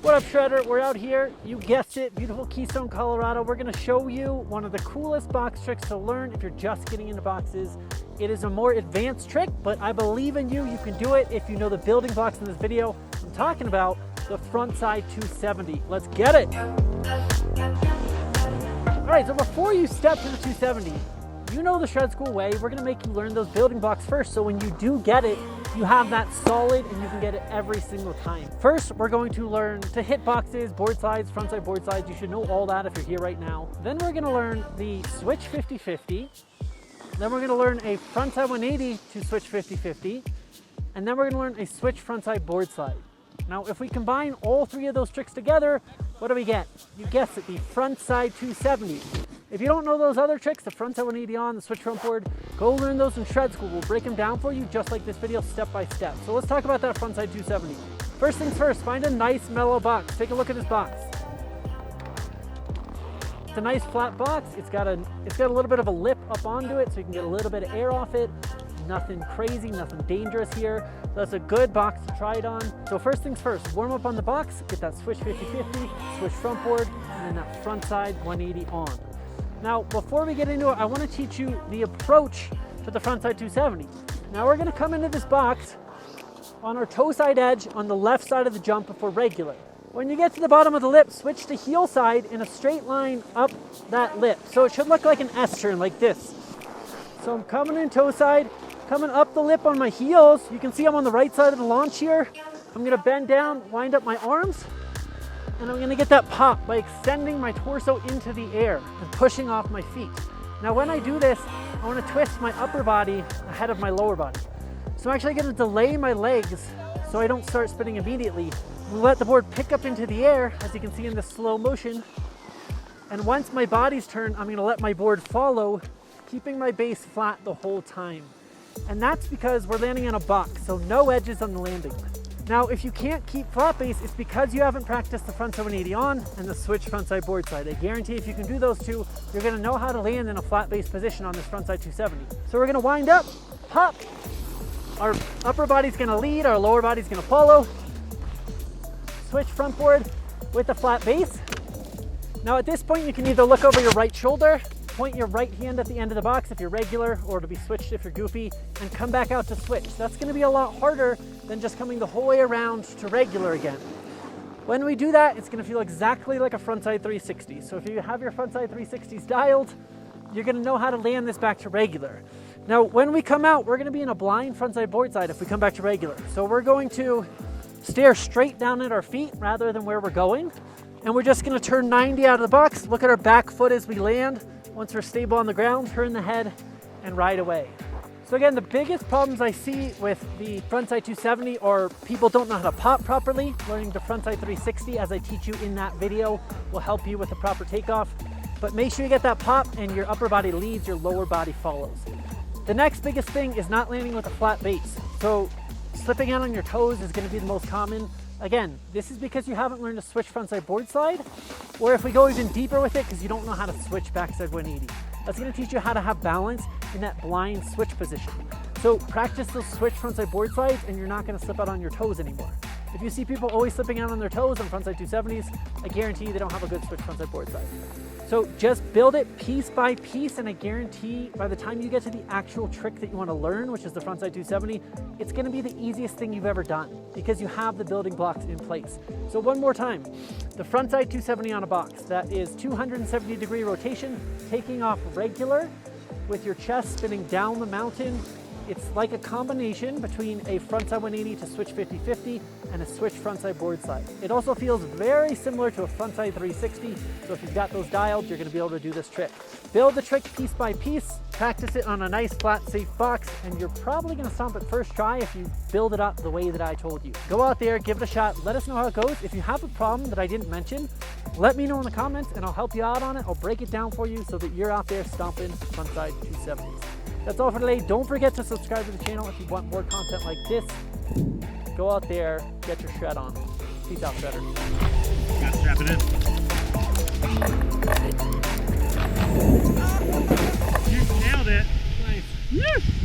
What up, Shredder? We're out here, you guessed it, beautiful Keystone, Colorado. We're gonna show you one of the coolest box tricks to learn if you're just getting into boxes. It is a more advanced trick, but I believe in you. You can do it if you know the building blocks in this video. I'm talking about the Frontside 270. Let's get it. All right, so before you step to the 270, you know the Shred School way. We're gonna make you learn those building blocks first, so when you do get it, you have that solid and you can get it every single time. First, we're going to learn to hit boxes, board sides, frontside, board sides. You should know all that if you're here right now. Then we're gonna learn the switch 50-50. Then we're gonna learn a frontside 180 to switch 50-50. And then we're gonna learn a switch frontside board slide. Now, if we combine all three of those tricks together, what do we get? You guessed it, the frontside 270. If you don't know those other tricks, the frontside 180 on, the switch front board, go learn those in Shred School. We'll break them down for you just like this video, step by step. So let's talk about that frontside 270. First things first, find a nice mellow box. Take a look at this box. It's a nice flat box. It's got a little bit of a lip up onto it so you can get a little bit of air off it. Nothing crazy, nothing dangerous here. So that's a good box to try it on. So first things first, warm up on the box, get that switch 50-50, switch front board, and then that frontside 180 on. Now, before we get into it, I want to teach you the approach to the frontside 270. Now we're going to come into this box on our toe side edge on the left side of the jump if we're regular. When you get to the bottom of the lip, switch to heel side in a straight line up that lip. So it should look like an S turn like this. So I'm coming in toe side, coming up the lip on my heels. You can see I'm on the right side of the launch here. I'm going to bend down, wind up my arms, and I'm gonna get that pop by extending my torso into the air and pushing off my feet. Now when I do this, I wanna twist my upper body ahead of my lower body. So I'm actually gonna delay my legs so I don't start spinning immediately. I'm gonna let the board pick up into the air, as you can see in this slow motion. And once my body's turned, I'm gonna let my board follow, keeping my base flat the whole time. And that's because we're landing in a box, so no edges on the landing. Now, if you can't keep flat base, it's because you haven't practiced the frontside 180 on and the switch frontside board slide. I guarantee if you can do those two, you're gonna know how to land in a flat base position on this frontside 270. So we're gonna wind up, pop. Our upper body's gonna lead, our lower body's gonna follow. Switch front board with the flat base. Now at this point, you can either look over your right shoulder, point your right hand at the end of the box if you're regular, or to be switched if you're goofy, and come back out to switch. That's gonna be a lot harder than just coming the whole way around to regular again. When we do that, it's gonna feel exactly like a frontside 360. So if you have your frontside 360s dialed, you're gonna know how to land this back to regular. Now, when we come out, we're gonna be in a blind frontside board side if we come back to regular. So we're going to stare straight down at our feet rather than where we're going. And we're just gonna turn 90 out of the box, look at our back foot as we land. Once we're stable on the ground, turn the head and ride away. So again, the biggest problems I see with the frontside 270 are people don't know how to pop properly. Learning the frontside 360, as I teach you in that video, will help you with the proper takeoff. But make sure you get that pop and your upper body leads, your lower body follows. The next biggest thing is not landing with a flat base. So slipping out on your toes is gonna be the most common. Again, this is because you haven't learned to switch frontside board slide, or if we go even deeper with it, because you don't know how to switch backside 180. That's gonna teach you how to have balance in that blind switch position. So practice those switch frontside board slides and you're not gonna slip out on your toes anymore. If you see people always slipping out on their toes on frontside 270s, I guarantee they don't have a good switch frontside board slide. So just build it piece by piece, and I guarantee by the time you get to the actual trick that you want to learn, which is the frontside 270, it's going to be the easiest thing you've ever done because you have the building blocks in place. So one more time, the frontside 270 on a box, that is 270-degree rotation, taking off regular with your chest spinning down the mountain. It's like a combination between a frontside 180 to switch 50-50 and a switch frontside board slide. It also feels very similar to a frontside 360, so if you've got those dialed, you're gonna be able to do this trick. Build the trick piece by piece, practice it on a nice flat safe box, and you're probably gonna stomp it first try if you build it up the way that I told you. Go out there, give it a shot, let us know how it goes. If you have a problem that I didn't mention, let me know in the comments and I'll help you out on it. I'll break it down for you so that you're out there stomping frontside 270s. That's all for today. Don't forget to subscribe to the channel if you want more content like this. Go out there, get your shred on. Peace out, Shredder. Gotta strap it in. You nailed it. Nice.